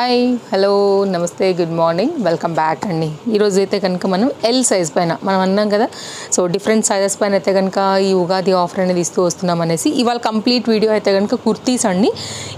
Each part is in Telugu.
హాయ్ హలో నమస్తే గుడ్ మార్నింగ్ వెల్కమ్ బ్యాక్ అండి. ఈరోజు అయితే కనుక మనం ఎల్ సైజ్ పైన మనం అన్నాం కదా, సో డిఫరెంట్ సైజెస్ పైన అయితే కనుక ఈ ఉగాది ఆఫర్ అనేది ఇస్తూ వస్తున్నాం అనేసి. ఇవాళ కంప్లీట్ వీడియో అయితే కనుక కుర్తీస్ అండి.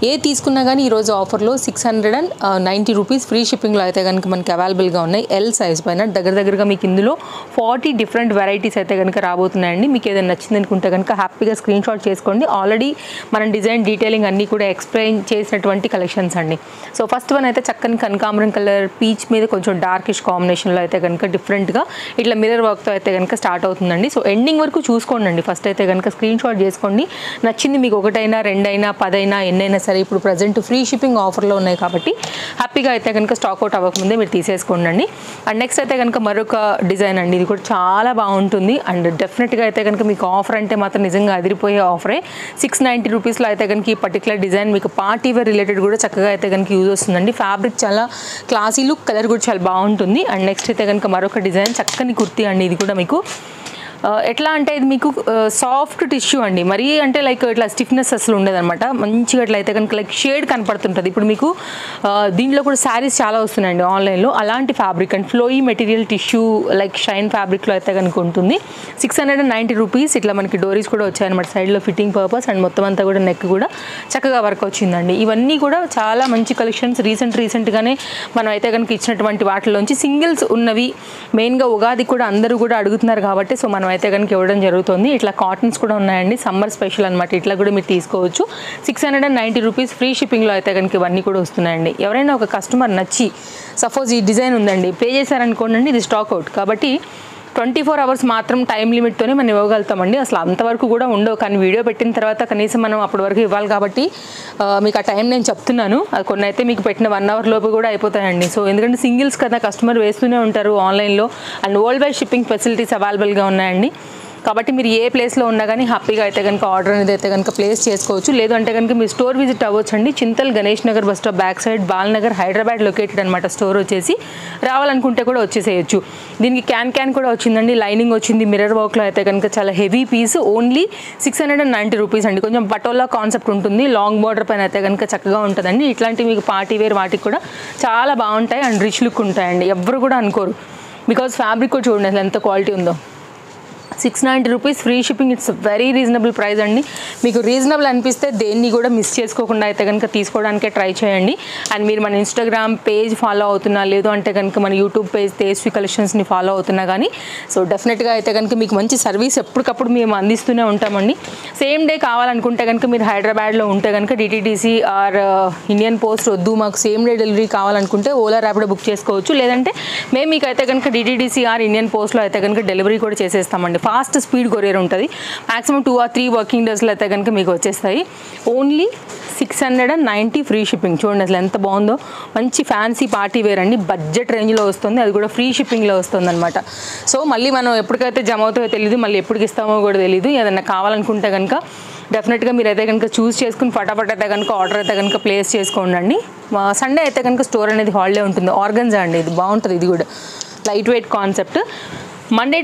ఏ తీసుకున్నా కానీ ఈరోజు ఆఫర్లో 690 రూపీస్ ఫ్రీ షిప్పింగ్లో అయితే కనుక మనకి అవైలబుల్గా ఉన్నాయి. ఎల్ సైజ్ పైన దగ్గరగా మీకు ఇందులో 40 డిఫరెంట్ వెరైటీస్ అయితే కనుక రాబోతున్నాయండి. మీకు ఏదైనా నచ్చింది అనుకుంటే కనుక హ్యాపీగా స్క్రీన్ షాట్ చేసుకోండి. ఆల్రెడీ మనం డిజైన్ డీటెయిలింగ్ అన్నీ కూడా ఎక్స్ప్లెయిన్ చేసినటువంటి కలెక్షన్స్ అండి. సో ఫస్ట్ వన్ అయితే చక్కని కనకాంబరం కలర్ పీచ్ మీద కొంచెం డార్కిష్ కాంబినేషన్లో అయితే కనుక డిఫరెంట్గా ఇట్లా మిర్రర్ వర్క్తో అయితే కనుక స్టార్ట్ అవుతుందండి. సో ఎండింగ్ వరకు చూసుకోండి. ఫస్ట్ అయితే కనుక స్క్రీన్ షాట్ చేసుకోండి. నచ్చింది మీకు ఒకటైనా రెండైనా 10 అయినా ఎన్నైనా సరే ఇప్పుడు ప్రజెంట్ ఫ్రీ షిప్పింగ్ ఆఫర్లో ఉన్నాయి కాబట్టి హ్యాపీగా అయితే కనుక స్టాక్అవుట్ అవ్వకముందే మీరు తీసేసుకోండి. అండ్ నెక్స్ట్ అయితే కనుక మరొక డిజైన్ అండి. ఇది కూడా చాలా బాగుంటుంది అండ్ డెఫినెట్గా అయితే కనుక మీకు ఆఫర్ అంటే మాత్రం నిజంగా అదిరిపోయే ఆఫరే. 690 రూపీస్లో అయితే కనుక ఈ పర్టికులర్ డిజైన్ మీకు పార్టీ వేర్ రిలేటెడ్ కూడా చక్కగా అయితే కనుక యూజ్ వస్తుందండి. ఫ్యాబ్రిక్ చాలా క్లాసీ లుక్, కలర్ కూడా చాలా బాగుంటుంది. అండ్ నెక్స్ట్ అయితే కనుక మరొక డిజైన్ చక్కని కుర్తీ అండి. ఇది కూడా మీకు ఎట్లా అంటే ఇది మీకు సాఫ్ట్ టిష్యూ అండి. మరీ అంటే లైక్ ఇట్లా స్టిఫ్నెస్ అసలు ఉండదన్నమాట. మంచిగా అట్లా అయితే కనుక లైక్ షేడ్ కనపడుతుంటుంది. ఇప్పుడు మీకు దీంట్లో కూడా శారీస్ చాలా వస్తున్నాయండి ఆన్లైన్లో. అలాంటి fabric and flowy material tissue like shine ఫ్యాబ్రిక్లో అయితే కనుక ఉంటుంది. 690 రూపీస్. ఇట్లా మనకి డోరీస్ కూడా వచ్చాయన్నమాట సైడ్లో ఫిట్టింగ్ పర్పస్. అండ్ మొత్తం అంతా కూడా నెక్ కూడా చక్కగా వర్క్ వచ్చిందండి. ఇవన్నీ కూడా చాలా మంచి కలెక్షన్స్. రీసెంట్గానే మనం అయితే కనుక ఇచ్చినటువంటి వాటిలోంచి సింగిల్స్ ఉన్నవి. మెయిన్గా ఉగాది కూడా అందరూ కూడా అడుగుతున్నారు కాబట్టి సో మనం అయితే కనుక ఇవ్వడం జరుగుతుంది. ఇట్లా కాటన్స్ కూడా ఉన్నాయండి, సమ్మర్ స్పెషల్ అనమాట. ఇట్లా కూడా మీరు తీసుకోవచ్చు. 690 రూపీస్ ఫ్రీ షిప్పింగ్లో అయితే కనుక ఇవన్నీ కూడా వస్తున్నాయండి. ఎవరైనా ఒక కస్టమర్ నచ్చి సపోజ్ ఈ డిజైన్ ఉందండి, పే చేశారనుకోండి, ఇది స్టాక్ అవుట్ కాబట్టి 24 అవర్స్ మాత్రం టైం లిమిట్తోనే మనం ఇవ్వగలుగుతామండి. అసలు అంతవరకు కూడా ఉండవు. కానీ వీడియో పెట్టిన తర్వాత కనీసం మనం అప్పటి వరకు ఇవ్వాలి కాబట్టి మీకు ఆ టైం నేను చెప్తున్నాను. అది కొన్ని అయితే మీకు పెట్టిన 1 అవర్ లోపు కూడా అయిపోతాయండి. సో ఎందుకంటే సింగిల్స్ కదా, కస్టమర్ వేస్తూనే ఉంటారు ఆన్లైన్లో. And world wide shipping facilities అవైలబుల్గా ఉన్నాయండి. కాబట్టి మీరు ఏ ప్లేస్లో ఉన్నా కానీ హ్యాపీగా అయితే కనుక ఆర్డర్ అనేది అయితే కనుక ప్లేస్ చేసుకోవచ్చు. లేదు అంటే కనుక మీరు స్టోర్ విజిట్ అవ్వచ్చండి. Chintal Ganesh Nagar bus stop back side Balnagar Hyderabad located అనమాట స్టోర్ వచ్చేసి. రావాలనుకుంటే కూడా వచ్చేసేయచ్చు. దీనికి క్యాన్ కూడా వచ్చిందండి, లైనింగ్ వచ్చింది. మిర్రర్ వర్క్లో అయితే కనుక చాలా హెవీ పీస్. ఓన్లీ 690 రూపీస్ అండి. కొంచెం పటోలా కాన్సెప్ట్ ఉంటుంది. లాంగ్ బార్డర్ పైన అయితే కనుక చక్కగా ఉంటుందండి. ఇట్లాంటివి మీకు పార్టీ వేర్ వాటికి కూడా చాలా బాగుంటాయి అండ్ రిచ్ లుక్ ఉంటాయండి. ఎవరు కూడా అనుకోరు బికాజ్ ఫ్యాబ్రిక్ కూడా చూడండి అసలు ఎంత క్వాలిటీ ఉందో. 690 rupees free shipping. It's very reasonable price అండి. మీకు రీజనబుల్ అనిపిస్తే దేన్ని కూడా మిస్ చేసుకోకుండా అయితే కనుక తీసుకోవడానికే ట్రై చేయండి. అండ్ మీరు మన ఇన్స్టాగ్రామ్ పేజ్ ఫాలో అవుతున్నా, లేదు అంటే కనుక మన యూట్యూబ్ పేజ్ తేజస్వి కలెక్షన్స్ని ఫాలో అవుతున్నా కానీ సో డెఫినెట్గా అయితే కనుక మీకు మంచి సర్వీస్ ఎప్పటికప్పుడు మేము అందిస్తూనే ఉంటామండి. సేమ్ డే కావాలనుకుంటే కనుక మీరు హైదరాబాద్లో ఉంటే కనుక డిటీడీసీ ఆర్ ఇండియన్ పోస్ట్ వద్దు, మాకు సేమ్ డే డెలివరీ కావాలనుకుంటే ఓలా ర్యాపిడో బుక్ చేసుకోవచ్చు. లేదంటే మేము మీకు అయితే కనుక డిటీడీసీ ఆర్ ఇండియన్ పోస్ట్లో అయితే కనుక డెలివరీ కూడా చేసేస్తామండి. ఫాస్ట్ స్పీడ్ కొరియర్ ఉంటుంది. మాక్సిమం 2 or 3 వర్కింగ్ డేస్లో అయితే కనుక మీకు వచ్చేస్తాయి. Only 690 free shipping. చూడండి అసలు ఎంత బాగుందో. మంచి ఫ్యాన్సీ పార్టీ వేర్ అండి. బడ్జెట్ రేంజ్లో వస్తుంది, అది కూడా ఫ్రీ షిప్పింగ్లో వస్తుంది అనమాట. సో మళ్ళీ మనం ఎప్పటికైతే జమ అవుతాయో తెలియదు, మళ్ళీ ఎప్పటికి ఇస్తామో కూడా తెలియదు. ఏదైనా కావాలనుకుంటే కనుక డెఫినెట్గా మీరు అయితే కనుక చూస్ చేసుకుని ఫటాఫట్ అయితే కనుక ఆర్డర్ అయితే కనుక ప్లేస్ చేసుకోండి. సండే అయితే కనుక స్టోర్ అనేది హాలిడే ఉంటుంది. ఆర్గన్జా అండి, ఇది బాగుంటుంది. ఇది కూడా light weight concept. Monday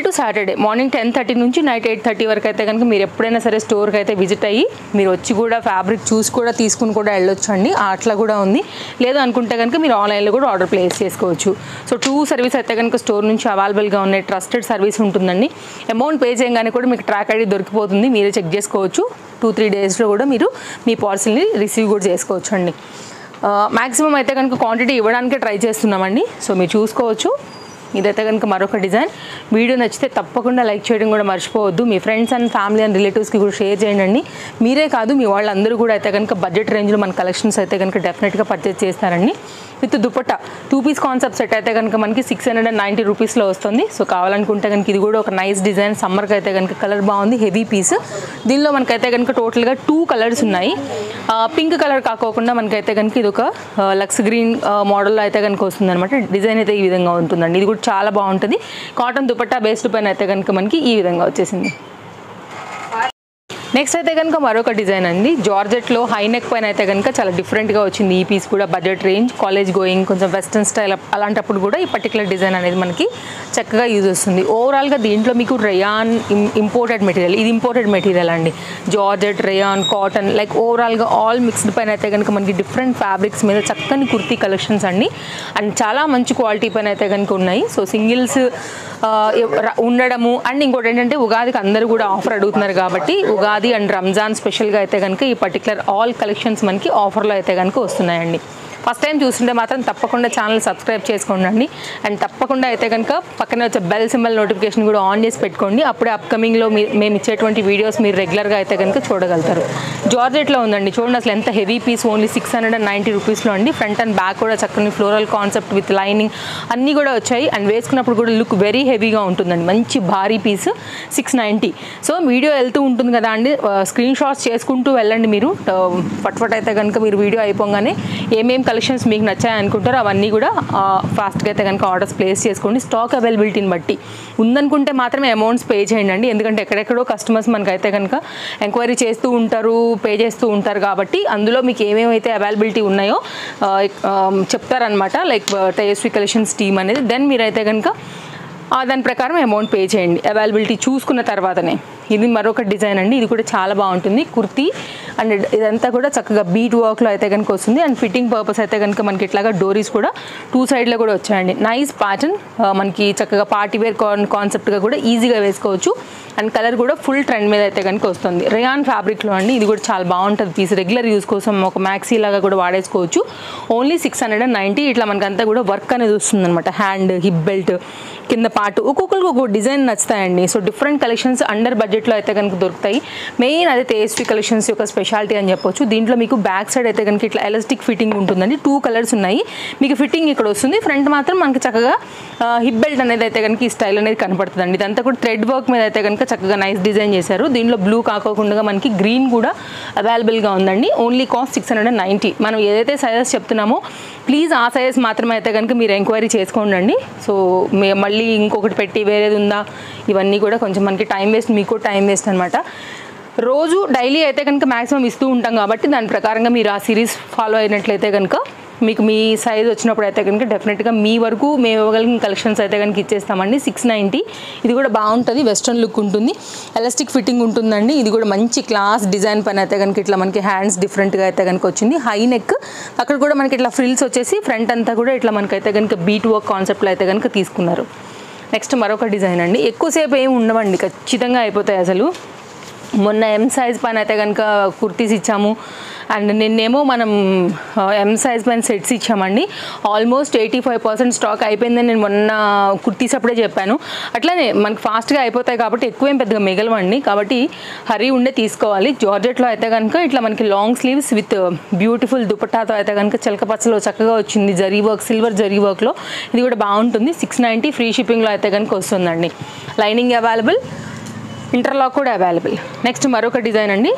to Saturday morning 10:30 నుంచి నైట్ 8:30 వరకు అయితే కనుక మీరు ఎప్పుడైనా సరే స్టోర్కి అయితే విజిట్ అయ్యి మీరు వచ్చి కూడా ఫ్యాబ్రిక్ చూసి కూడా తీసుకుని కూడా వెళ్ళొచ్చు అండి. అట్లా కూడా ఉంది. లేదు అనుకుంటే కనుక మీరు ఆన్లైన్లో కూడా ఆర్డర్ ప్లేస్ చేసుకోవచ్చు. సో 2 సర్వీస్ అయితే కనుక స్టోర్ నుంచి అవైలబుల్గా ఉన్నాయి. ట్రస్టెడ్ సర్వీస్ ఉంటుందండి. అమౌంట్ పే చేయగానే కూడా మీకు ట్రాక్ ఐడి దొరికిపోతుంది. మీరే చెక్ చేసుకోవచ్చు. 2-3 డేస్లో కూడా మీరు మీ పార్సిల్ని రిసీవ్ కూడా చేసుకోవచ్చు అండి. మ్యాక్సిమం అయితే కనుక క్వాంటిటీ ఇవ్వడానికే ట్రై చేస్తున్నామండి. సో మీరు చూసుకోవచ్చు. ఇదైతే కనుక మరొక డిజైన్. వీడియో నచ్చితే తప్పకుండా లైక్ చేయడం కూడా మర్చిపోవద్దు. మీ ఫ్రెండ్స్ అండ్ ఫ్యామిలీ అండ్ రిలేటివ్స్కి కూడా షేర్ చేయండి. మీరే కాదు మీ వాళ్ళందరూ కూడా అయితే కనుక బడ్జెట్ రేంజ్లో మన కలెక్షన్స్ అయితే కనుక డెఫినెట్గా పర్చేస్ చేస్తారండి. With dupatta 2 piece concept set అయితే కనుక మనకి 690 రూపీస్లో వస్తుంది. సో కావాలనుకుంటే కనుక ఇది కూడా ఒక నైస్ డిజైన్. సమ్మర్కి అయితే కనుక కలర్ బాగుంది, హెవీ పీస్. దీనిలో మనకైతే కనుక టోటల్గా 2 కలర్స్ ఉన్నాయి. పింక్ కలర్ కాకోకుండా మనకైతే కనుక ఇది ఒక లక్స్ గ్రీన్ మోడల్లో అయితే కనుక వస్తుంది అనమాట. డిజైన్ అయితే ఈ విధంగా ఉంటుందండి. ఇది కూడా చాలా బాగుంటుంది. కాటన్ దుపట్టా బేస్డ్ పైన అయితే కనుక మనకి ఈ విధంగా వచ్చేసింది. నెక్స్ట్ అయితే కనుక మరొక డిజైన్ అండి, జార్జెట్లో హై నెక్ పైన అయితే కనుక చాలా డిఫరెంట్గా వచ్చింది. ఈ పీస్ కూడా బడ్జెట్ రేంజ్, కాలేజ్ గోయింగ్, కొంచెం వెస్ట్రన్ స్టైల్ అలాంటప్పుడు కూడా ఈ పర్టికులర్ డిజైన్ అనేది మనకి చక్కగా యూజ్ వస్తుంది. ఓవరాల్గా దీంట్లో మీకు రేయాన్ ఇంపోర్టెడ్ మెటీరియల్, ఇది ఇంపోర్టెడ్ మెటీరియల్ అండి. జార్జెట్, రేయాన్, కాటన్, లైక్ ఓవరాల్గా ఆల్ మిక్స్డ్ పైన అయితే కనుక మనకి డిఫరెంట్ ఫ్యాబ్రిక్స్ మీద చక్కని కుర్తీ కలెక్షన్స్ అండి. అండ్ చాలా మంచి క్వాలిటీ పైన అయితే కనుక ఉన్నాయి. సో సింగిల్స్ ఉండడము అండ్ ఇంకోటి ఏంటంటే ఉగాదికి అందరూ కూడా ఆఫర్ అడుగుతున్నారు కాబట్టి ఉగాది అండ్ రంజాన్ స్పెషల్గా అయితే కనుక ఈ పర్టికులర్ ఆల్ కలెక్షన్స్ మనకి ఆఫర్లో అయితే కనుక వస్తున్నాయండి. ఫస్ట్ టైం చూస్తుంటే మాత్రం తప్పకుండా ఛానల్ సబ్స్క్రైబ్ చేసుకోండి అండ్ తప్పకుండా అయితే కనుక పక్కన వచ్చే బెల్ సింబల్ నోటిఫికేషన్ కూడా ఆన్ చేసి పెట్టుకోండి. అప్పుడే అప్కమింగ్లో మేము ఇచ్చేటువంటి వీడియోస్ మీరు రెగ్యులర్గా అయితే కనుక చూడగలుగుతారు. జార్జెట్లో ఉందండి, చూడండి అసలు ఎంత హెవీ పీస్, ఓన్లీ 690 రూపీస్లో అండి. ఫ్రంట్ అండ్ బ్యాక్ కూడా చక్కని ఫ్లోరల్ కాన్సెప్ట్ విత్ లైనింగ్ అన్నీ కూడా వచ్చాయి. అండ్ వేసుకున్నప్పుడు కూడా లుక్ వెరీ హెవీగా ఉంటుందండి. మంచి భారీ పీస్ 690. సో వీడియో వెళ్తూ ఉంటుంది కదా అండి, స్క్రీన్ షాట్స్ చేసుకుంటూ వెళ్ళండి మీరు. ఫట్ అయితే కనుక మీరు వీడియో అయిపోగానే ఏమేమి కలెక్షన్స్ మీకు నచ్చాయి అనుకుంటారో అవన్నీ కూడా ఫాస్ట్గా అయితే కనుక ఆర్డర్స్ ప్లేస్ చేసుకోండి. స్టాక్ అవైలబిలిటీని బట్టి ఉందనుకుంటే మాత్రమే అమౌంట్స్ పే చేయండి అండి. ఎందుకంటే ఎక్కడెక్కడో కస్టమర్స్ మనకైతే కనుక ఎంక్వైరీ చేస్తూ ఉంటారు, పే చేస్తూ ఉంటారు కాబట్టి అందులో మీకు ఏమేమైతే అవైలబిలిటీ ఉన్నాయో చెప్తారనమాట, లైక్ తేజస్వి కలెక్షన్స్ టీమ్ అనేది. దెన్ మీరైతే కనుక దాని ప్రకారం అమౌంట్ పే చేయండి అవైలబిలిటీ చూసుకున్న తర్వాతనే. ఇది మరొక డిజైన్ అండి, ఇది కూడా చాలా బాగుంటుంది కుర్తీ. అండ్ ఇదంతా కూడా చక్కగా బీట్ వర్క్లో అయితే కనుక వస్తుంది. అండ్ ఫిట్టింగ్ పర్పస్ అయితే కనుక మనకి ఇట్లాగా డోరీస్ కూడా 2 సైడ్లో కూడా వచ్చాయండి. నైస్ ప్యాటర్న్, మనకి చక్కగా పార్టీ వేర్ కాన్సెప్ట్గా కూడా ఈజీగా వేసుకోవచ్చు. అండ్ కలర్ కూడా ఫుల్ ట్రెండ్ మీద అయితే కనుక వస్తుంది. రేయాన్ ఫ్యాబ్రిక్లో అండి, ఇది కూడా చాలా బాగుంటుంది పీస్. రెగ్యులర్ యూస్ కోసం ఒక మ్యాక్సీ లాగా కూడా వాడేసుకోవచ్చు. ఓన్లీ 690. ఇట్లా మనకంతా కూడా వర్క్ అనేది వస్తుంది అనమాట. హ్యాండ్, హిప్ బెల్ట్, కింద పార్ట్ ఒక్కొక్కరికి ఒక్కొక్క డిజైన్ నచ్చుతాయండి. సో డిఫరెంట్ కలెక్షన్స్ అండర్ బడ్జెట్లో అయితే కనుక దొరుకుతాయి. మెయిన్ అదే తేజస్వి కలెక్షన్స్ యొక్క స్పెషాలిటీ అని చెప్పొచ్చు. దీంట్లో మీకు బ్యాక్ సైడ్ అయితే కనుక ఇట్లా ఎలాస్టిక్ ఫిట్టింగ్ ఉంటుందండి. 2 కలర్స్ ఉన్నాయి. మీకు ఫిట్టింగ్ ఇక్కడ వస్తుంది. ఫ్రంట్ మాత్రం మనకి చక్కగా హిప్ బెల్ట్ అనేది అయితే కనుక ఈ స్టైల్ అనేది కనపడుతుందండి. ఇదంతా కూడా థ్రెడ్ వర్క్ మీద అయితే కనుక చక్కగా నైస్ డిజైన్ చేశారు. దీనిలో బ్లూ కాకోకుండా మనకి గ్రీన్ కూడా అవైలబుల్గా ఉందండి. Only cost 690. మనం ఏదైతే సైజెస్ చెప్తున్నామో ప్లీజ్ ఆ సైజెస్ మాత్రమే అయితే కనుక మీరు ఎంక్వైరీ చేసుకోండి. సో మళ్ళీ ఇంకొకటి పెట్టి వేరేది ఉందా, ఇవన్నీ కూడా కొంచెం మనకి టైం వేస్ట్, మీకు టైం వేస్ట్ అనమాట. రోజు డైలీ అయితే కనుక మ్యాక్సిమం ఇస్తూ ఉంటాం కాబట్టి దాని ప్రకారంగా మీరు ఆ సిరీస్ ఫాలో అయినట్లయితే కనుక మీకు మీ సైజ్ వచ్చినప్పుడు అయితే కనుక డెఫినెట్గా మీ వరకు మేము ఇవ్వగలిగిన కలెక్షన్స్ అయితే కనుక ఇచ్చేస్తామండి. 690. ఇది కూడా బాగుంటుంది, వెస్ట్రన్ లుక్ ఉంటుంది, ఎలాస్టిక్ ఫిట్టింగ్ ఉంటుందండి. ఇది కూడా మంచి క్లాస్ డిజైన్ పైన అయితే కనుక ఇట్లా మనకి హ్యాండ్స్ డిఫరెంట్గా అయితే కనుక వచ్చింది. హై నెక్, అక్కడ కూడా మనకి ఇట్లా ఫ్రిల్స్ వచ్చేసి ఫ్రంట్ అంతా కూడా ఇట్లా మనకైతే కనుక బీట్ వర్క్ కాన్సెప్ట్లో అయితే కనుక తీసుకున్నారు. నెక్స్ట్ మరొక డిజైన్ అండి, ఎక్కువసేపు ఏమి ఉండవండి, ఖచ్చితంగా అయిపోతాయి. అసలు మొన్న ఎం సైజ్ పైన అయితే కనుక కుర్తీస్ ఇచ్చాము అండ్ నిన్నేమో మనం ఎం సైజ్ పైన సెట్స్ ఇచ్చామండి. ఆల్మోస్ట్ 85% స్టాక్ అయిపోయిందని నేను మొన్న కుర్తీస్ అప్పుడే చెప్పాను. అట్లానే మనకి ఫాస్ట్గా అయిపోతాయి కాబట్టి ఎక్కువేం పెద్దగా మిగలవండి, కాబట్టి హరీ ఉండే తీసుకోవాలి. జార్జెట్లో అయితే కనుక ఇట్లా మనకి లాంగ్ స్లీవ్స్ విత్ బ్యూటిఫుల్ దుపట్టాతో అయితే కనుక చిలకపచ్చలో చక్కగా వచ్చింది. జరీ వర్క్, సిల్వర్ జరీ వర్క్లో ఇది కూడా బాగుంటుంది. 690 ఫ్రీ షిప్పింగ్లో అయితే కనుక వస్తుందండి. లైనింగ్ అవైలబుల్, ఇంటర్లాక్ కూడా అవైలబుల్. నెక్స్ట్ మరొక డిజైన్ అండి,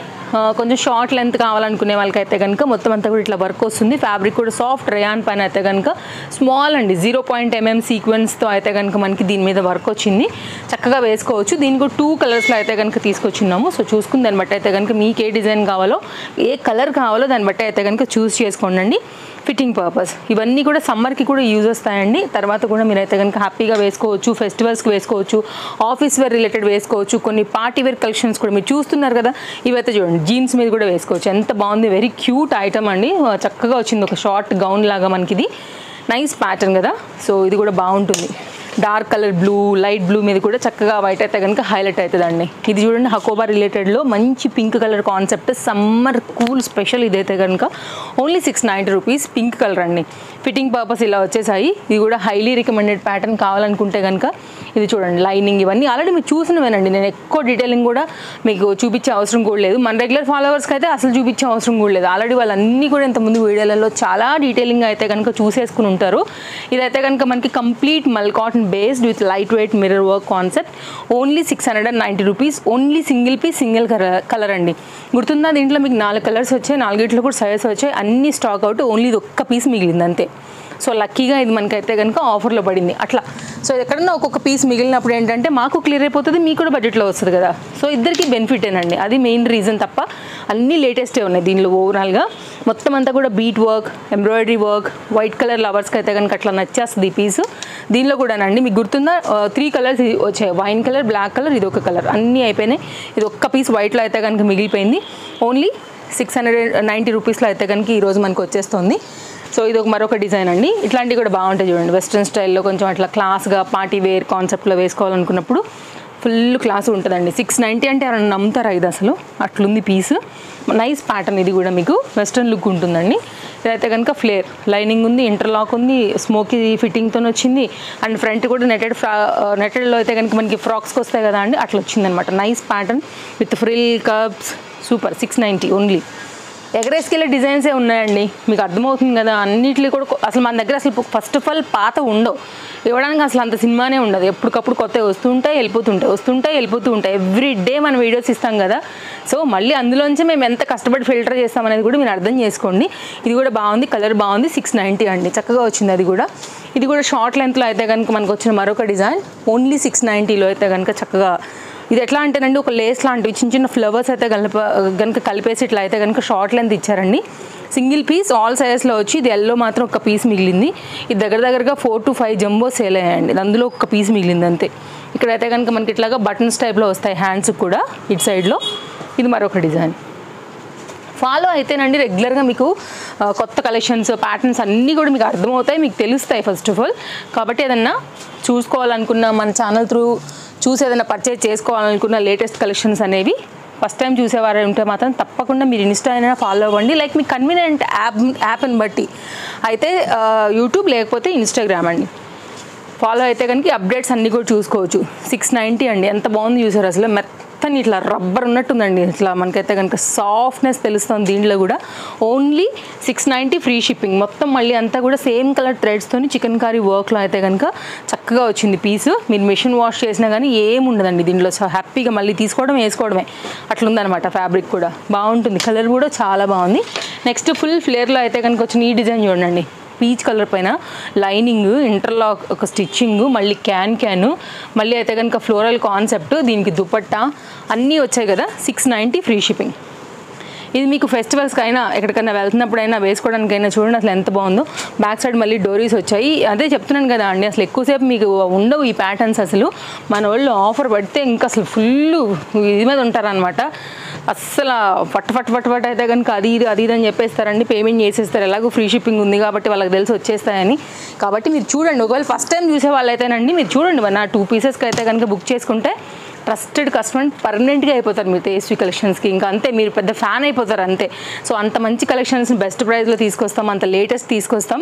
కొంచెం షార్ట్ లెంత్ కావాలనుకునే వాళ్ళకైతే కనుక మొత్తం అంతా కూడా ఇట్లా వర్క్ వస్తుంది. ఫ్యాబ్రిక్ కూడా సాఫ్ట్ రేయాన్ పైన అయితే కనుక స్మాల్ అండి 0.mm సీక్వెన్స్తో అయితే కనుక మనకి దీని మీద వర్క్ వచ్చింది. చక్కగా వేసుకోవచ్చు. దీనికి 2 కలర్స్లో అయితే కనుక తీసుకొచ్చున్నాము. సో చూసుకుని దాన్ని బట్టి అయితే కనుక మీకు ఏ డిజైన్ కావాలో, ఏ కలర్ కావాలో దాన్ని బట్టి అయితే కనుక చూస్ చేసుకోండి. ఫిట్టింగ్ పర్పస్ ఇవన్నీ కూడా సమ్మర్కి కూడా యూజ్ వస్తాయండి. తర్వాత కూడా మీరైతే కనుక హ్యాపీగా వేసుకోవచ్చు, ఫెస్టివల్స్కి వేసుకోవచ్చు, ఆఫీస్ వేర్ రిలేటెడ్ వేసుకోవచ్చు, కొన్ని పార్టీ వేర్ కలెక్షన్స్ కూడా మీరు చూస్తున్నారు కదా, ఇవైతే చూడండి జీన్స్ మీద కూడా వేసుకోవచ్చు. ఎంత బాగుంది, వెరీ క్యూట్ ఐటమ్ అండి. చక్కగా వచ్చింది, ఒక షార్ట్ గౌన్ లాగా మనకి ఇది. నైస్ ప్యాటర్న్ కదా. సో ఇది కూడా బాగుంటుంది. Dark colour blue, light blue మీద కూడా చక్కగా వైట్ అయితే కనుక హైలైట్ అవుతుందండి. ఇది చూడండి హకోబా రిలేటెడ్లో మంచి pink colour concept, summer cool special. ఇదైతే కనుక ఓన్లీ 690 రూపీస్. పింక్ కలర్ అండి. ఫిట్టింగ్ పర్పస్ ఇలా వచ్చేసాయి. ఇది కూడా హైలీ రికమెండెడ్ ప్యాటర్న్. కావాలనుకుంటే కనుక ఇది చూడండి, లైనింగ్ ఇవన్నీ ఆల్రెడీ మీరు చూసినవేనండి. నేను ఎక్కువ డీటెయిలింగ్ కూడా మీకు చూపించే అవసరం కూడా లేదు. మన రెగ్యులర్ ఫాలోవర్స్కి అయితే అసలు చూపించే అవసరం కూడా లేదు. ఆల్రెడీ వాళ్ళన్నీ కూడా ఇంతకుముందు వీడియోలలో చాలా డీటెయిలింగ్ అయితే కనుక చూసేసుకుని ఉంటారు. ఇదైతే కనుక మనకి కంప్లీట్ మల్ cotton based with lightweight mirror work concept. Only 690 rupees. Only single piece, single color అండి. గుర్తుందా, దీంట్లో మీకు 4 కలర్స్ వచ్చాయి, 4 కూడా సైజెస్ వచ్చాయి, అన్ని స్టాక్ అవుట్. ఓన్లీ ఒక్క పీస్ మిగిలింది అంతే. సో లక్కీగా ఇది మనకైతే కనుక ఆఫర్లో పడింది అట్లా. సో ఎక్కడన్నా ఒక్కొక్క పీస్ మిగిలినప్పుడు ఏంటంటే మాకు క్లియర్ అయిపోతుంది, మీకు కూడా బడ్జెట్లో వస్తుంది కదా. సో ఇద్దరికి బెనిఫిటేనండి, అది మెయిన్ రీజన్ తప్ప అన్నీ లేటెస్టే ఉన్నాయి దీనిలో. ఓవరాల్గా మొత్తం అంతా కూడా beat work, embroidery work, white colour లవర్స్కి అయితే కనుక అట్లా నచ్చేస్తుంది ఈ పీసు. దీనిలో కూడానండి మీకు గుర్తుందా 3 కలర్స్ వచ్చాయి, వైన్ కలర్, బ్లాక్ కలర్, ఇది ఒక కలర్, అన్నీ అయిపోయినాయి. ఇది ఒక్క పీస్ వైట్లో అయితే కనుక మిగిలిపోయింది. ఓన్లీ 690 రూపీస్లో అయితే కనుక ఈరోజు మనకు వచ్చేస్తుంది. సో ఇది మరొక డిజైన్ అండి. ఇట్లాంటివి కూడా బాగుంటాయి చూడండి, వెస్ట్రన్ స్టైల్లో కొంచెం అట్లా క్లాస్గా పార్టీ వేర్ కాన్సెప్ట్లో వేసుకోవాలనుకున్నప్పుడు ఫుల్ క్లాస్ ఉంటుందండి. 690 అంటే ఎవరైనా నమ్ముతారా ఇది అసలు, అట్లుంది పీస్. నైస్ ప్యాటర్న్, ఇది కూడా మీకు వెస్ట్రన్ లుక్ ఉంటుందండి. ఇదైతే కనుక ఫ్లేర్ లైనింగ్ ఉంది, ఇంటర్లాక్ ఉంది, స్మోకీ ఫిట్టింగ్తో వచ్చింది. అండ్ ఫ్రంట్ కూడా నెటెడ్లో అయితే కనుక మనకి ఫ్రాక్స్కి వస్తాయి కదా అండి, అట్లా వచ్చిందనమాట. Nice pattern with frill curves, super. 690 only. ఎగరేసుకెళ్ళే డిజైన్సే ఉన్నాయండి, మీకు అర్థమవుతుంది కదా. అన్నిటిలో కూడా అసలు మన దగ్గర అసలు ఫస్ట్ ఆఫ్ ఆల్ పాత ఉండవు, ఇవ్వడానికి అసలు అంత సినిమానే ఉండదు. ఎప్పటికప్పుడు కొత్తవి వస్తుంటాయి వెళ్ళిపోతూ ఉంటాయి. ఎవ్రీ డే మనం వీడియోస్ ఇస్తాం కదా. సో మళ్ళీ అందులోంచి మేము ఎంత కష్టపడి ఫిల్టర్ చేస్తాం అనేది కూడా మీరు అర్థం చేసుకోండి. ఇది కూడా బాగుంది, కలర్ బాగుంది. 690 అండి, చక్కగా వచ్చింది అది కూడా. ఇది కూడా షార్ట్ లెంత్లో అయితే కనుక మనకు వచ్చిన మరొక డిజైన్. ఓన్లీ 690లో అయితే కనుక చక్కగా. ఇది ఎట్లా అంటేనండి ఒక లేస్ లాంటివి చిన్న చిన్న ఫ్లవర్స్ అయితే కనుక కలిపేసి ఇట్లా అయితే కనుక షార్ట్ లెంత్ ఇచ్చారండి. సింగిల్ పీస్ ఆల్ సైజెస్లో వచ్చి, ఇది ఎల్లో మాత్రం ఒక పీస్ మిగిలింది. ఇది దగ్గరగా 4 to 5 జంబో సేల్ అయ్యాయండి, అందులో ఒక పీస్ మిగిలింది అంతే. ఇక్కడైతే కనుక మనకి ఇట్లాగా బటన్స్ టైప్లో వస్తాయి హ్యాండ్స్ కూడా ఇటు సైడ్లో. ఇది మరొక డిజైన్. ఫాలో అయితేనండి రెగ్యులర్గా మీకు కొత్త కలెక్షన్స్, ప్యాటర్న్స్ అన్నీ కూడా మీకు అర్థమవుతాయి, మీకు తెలుస్తాయి ఫస్ట్ ఆఫ్ ఆల్. కాబట్టి ఏదన్నా చూసుకోవాలనుకున్న మన ఛానల్ త్రూ చూసి ఏదైనా పర్చేజ్ చేసుకోవాలనుకున్న లేటెస్ట్ కలెక్షన్స్ అనేవి ఫస్ట్ టైం చూసేవారు ఉంటే మాత్రం తప్పకుండా మీరు ఇన్స్టా అయినా ఫాలో అవ్వండి. లైక్ మీకు కన్వీనియంట్ యాప్ని బట్టి అయితే యూట్యూబ్ లేకపోతే ఇన్స్టాగ్రామ్ అండి. ఫాలో అయితే కనుక అప్డేట్స్ అన్నీ కూడా చూసుకోవచ్చు. 690 అండి, ఎంత బాగుంది చూసారు అసలు. మెత్తని ఇట్లా రబ్బర్ ఉన్నట్టుందండి, ఇట్లా మనకైతే కనుక సాఫ్ట్నెస్ తెలుస్తుంది దీంట్లో కూడా. Only 690 free shipping. మొత్తం మళ్ళీ అంతా కూడా సేమ్ కలర్ థ్రెడ్స్తోని చికెన్ కర్రీ వర్క్లో అయితే కనుక చక్కగా వచ్చింది పీసు. మీరు మిషన్ వాష్ చేసినా కానీ ఏముండదండి దీంట్లో, హ్యాపీగా మళ్ళీ తీసుకోవడం వేసుకోవడమే అట్లుందనమాట. ఫ్యాబ్రిక్ కూడా బాగుంటుంది, కలర్ కూడా చాలా బాగుంది. నెక్స్ట్ ఫుల్ ఫ్లేర్లో అయితే కనుక వచ్చిన ఈ డిజైన్ చూడండి, పీచ్ కలర్ పైన లైనింగ్, ఇంటర్లాక్ ఒక స్టిచ్చింగ్, మళ్ళీ క్యాన్ మళ్ళీ అయితే కనుక ఫ్లోరల్ కాన్సెప్ట్, దీనికి దుపట్టా అన్నీ వచ్చాయి కదా. 690 ఫ్రీ షిప్పింగ్. ఇది మీకు ఫెస్టివల్స్కి అయినా ఎక్కడికైనా వెళ్తున్నప్పుడైనా వేసుకోవడానికైనా చూడండి అసలు ఎంత బాగుందో. బ్యాక్ సైడ్ మళ్ళీ డోరీస్ వచ్చాయి. అదే చెప్తున్నాను కదా అండి, అసలు ఎక్కువసేపు మీకు ఉండవు ఈ ప్యాటర్న్స్ అసలు. మన వాళ్ళు ఆఫర్ పడితే ఇంకా అసలు ఫుల్ ఇది మీద ఉంటారనమాట. అస్సలు ఫట్ అయితే కనుక అది ఇది అని చెప్పేస్తారండి, పేమెంట్ చేసేస్తారు. ఎలాగో ఫ్రీ షిప్పింగ్ ఉంది కాబట్టి వాళ్ళకి తెలిసి వచ్చేస్తాయని. కాబట్టి మీరు చూడండి, ఒకవేళ ఫస్ట్ టైం చూసే వాళ్ళైతేనండి మీరు చూడండి, నా 2 పీసెస్కి అయితే కనుక బుక్ చేసుకుంటే ట్రస్టెడ్ కస్టమర్ పర్మనెంట్గా అయిపోతారు మీరు తేజస్వి కలెక్షన్స్కి. ఇంకా అంతే, మీరు పెద్ద ఫ్యాన్ అయిపోతారు అంతే. సో అంత మంచి కలెక్షన్స్ని బెస్ట్ ప్రైస్లో తీసుకొస్తాం, అంత లేటెస్ట్ తీసుకొస్తాం.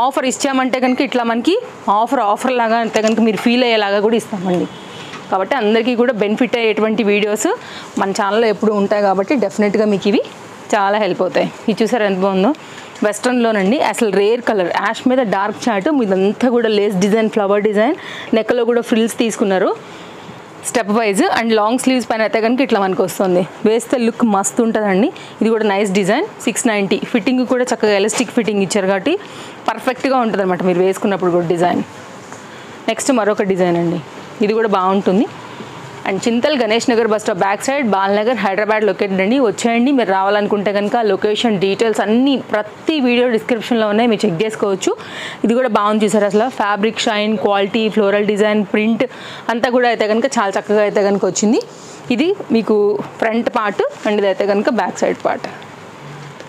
ఆఫర్ ఇచ్చామంటే కనుక ఇట్లా మనకి ఆఫర్ లాగా అయితే కనుక మీరు ఫీల్ అయ్యేలాగా కూడా ఇస్తామండి. కాబట్టి అందరికీ కూడా బెనిఫిట్ అయ్యేటువంటి వీడియోస్ మన ఛానల్లో ఎప్పుడు ఉంటాయి కాబట్టి డెఫినెట్గా మీకు ఇవి చాలా హెల్ప్ అవుతాయి. ఇది చూసారు ఎంత బాగుందో, వెస్ట్రన్లోనండి. అసలు రేర్ కలర్ యాష్ మీద డార్క్ చార్ట్, మీదంతా కూడా లేస్ డిజైన్, ఫ్లవర్ డిజైన్, నెక్లో కూడా ఫ్రిల్స్ తీసుకున్నారు step wise. And long sleeves పైన అయితే కనుక ఇట్లా మనకు వస్తుంది, వేస్తే లుక్ మస్తు ఉంటుందండి. ఇది కూడా నైస్ డిజైన్. 690 ఫిట్టింగ్ కూడా చక్కగా ఎలాస్టిక్ ఫిట్టింగ్ ఇచ్చారు కాబట్టి పర్ఫెక్ట్గా ఉంటుంది అనమాట మీరు వేసుకున్నప్పుడు కూడా డిజైన్. నెక్స్ట్ మరొక డిజైన్ అండి, ఇది కూడా బాగుంటుంది. And Chintal Ganesh Nagar bus stop back side, Balnagar, Hyderabad located అండి. వచ్చేయండి, మీరు రావాలనుకుంటే కనుక లొకేషన్ డీటెయిల్స్ అన్నీ ప్రతి వీడియో డిస్క్రిప్షన్లో ఉన్నాయి, మీరు చెక్ చేసుకోవచ్చు. ఇది కూడా బాగుంది చూసారు అసలు, fabric shine, quality, floral design, print అంతా కూడా అయితే కనుక చాలా చక్కగా అయితే కనుక వచ్చింది. ఇది మీకు ఫ్రంట్ పార్ట్ అండ్ ఇది అయితే కనుక బ్యాక్ సైడ్ పార్ట్.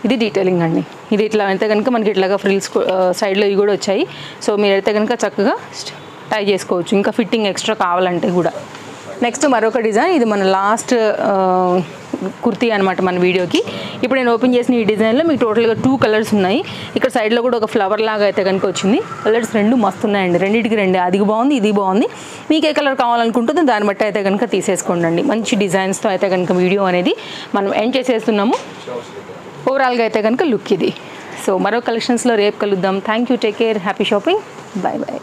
ఇది డీటెయిలింగ్ అండి. ఇది ఇట్లా అయితే కనుక మనకి ఇట్లాగా ఫ్రిల్స్ సైడ్లో ఇవి కూడా వచ్చాయి. సో మీరైతే కనుక చక్కగా టై చేసుకోవచ్చు, ఇంకా ఫిట్టింగ్ ఎక్స్ట్రా కావాలంటే కూడా. నెక్స్ట్ మరొక డిజైన్, ఇది మన లాస్ట్ కుర్తీ అనమాట మన వీడియోకి. ఇప్పుడు నేను ఓపెన్ చేసిన ఈ డిజైన్లో మీకు టోటల్గా 2 కలర్స్ ఉన్నాయి. ఇక్కడ సైడ్లో కూడా ఒక ఫ్లవర్ లాగా అయితే కనుక వచ్చింది. కలర్స్ 2 మస్తు ఉన్నాయండి, రెండింటికి 2, అది బాగుంది ఇది బాగుంది. మీకు ఏ కలర్ కావాలనుకుంటుందో దాన్ని బట్టి అయితే కనుక తీసేసుకోండి. మంచి డిజైన్స్తో అయితే కనుక వీడియో అనేది మనం ఎండ్ చేసేస్తున్నాము. ఓవరాల్గా అయితే కనుక లుక్ ఇది. సో మరో కలెక్షన్స్లో రేపు కలుద్దాం. Thank you, take care, happy shopping, bye bye.